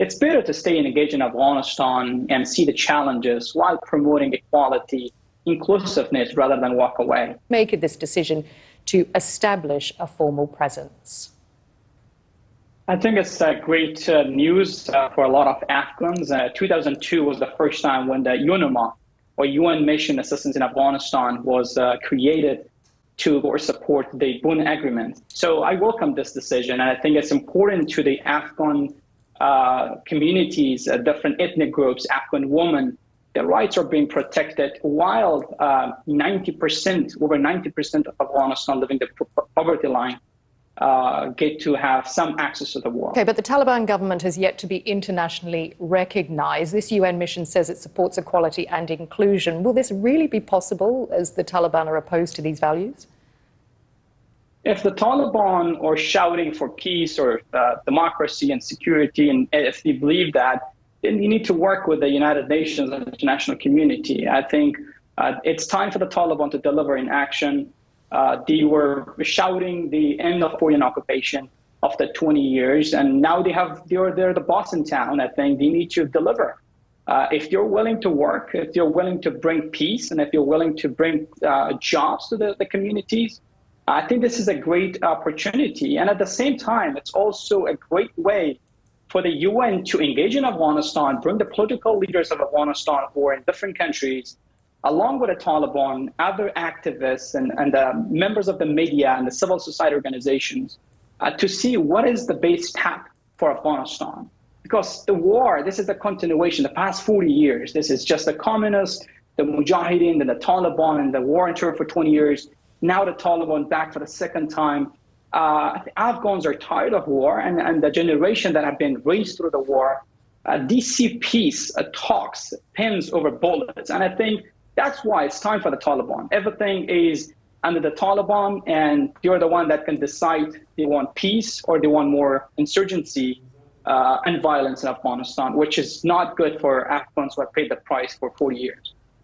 it's better to stay engaged in Afghanistan and see the challenges while promoting equality, inclusiveness, rather than walk away. Make this decision to establish a formal presence? I think it's great news for a lot of Afghans. 2002 was the first time when the UNAMA, or UN Mission Assistance in Afghanistan, was created to support the Bonn Agreement. So I welcome this decision, and I think it's important to the Afghan communities, different ethnic groups, Afghan women. Their rights are being protected while 90%, over 90% of Afghanistan living the poverty line get to have some access to the war. Okay, but the Taliban government has yet to be internationally recognized. This UN mission says it supports equality and inclusion. Will this really be possible as the Taliban are opposed to these values? If the Taliban are shouting for peace or democracy and security, and if they believe that, then you need to work with the United Nations and the international community. I think it's time for the Taliban to deliver in action. They were shouting the end of foreign occupation after 20 years, and now they're the boss in town. I think they need to deliver. If you're willing to work, if you're willing to bring peace, and if you're willing to bring jobs to the communities, I think this is a great opportunity. And at the same time, it's also a great way for the UN to engage in Afghanistan, bring the political leaders of Afghanistan who are in different countries, along with the Taliban, other activists and members of the media and the civil society organizations, to see what is the base path for Afghanistan. Because the war, this is a continuation, the past 40 years. This is just the communists, the Mujahideen, and the Taliban, and the war in Turkey for 20 years. Now the Taliban back for the second time. The Afghans are tired of war, and the generation that have been raised through the war, they see peace, talks, pens over bullets. And I think that's why it's time for the Taliban. Everything is under the Taliban, and they're the one that can decide they want peace or they want more insurgency and violence in Afghanistan, which is not good for Afghans who have paid the price for 40 years.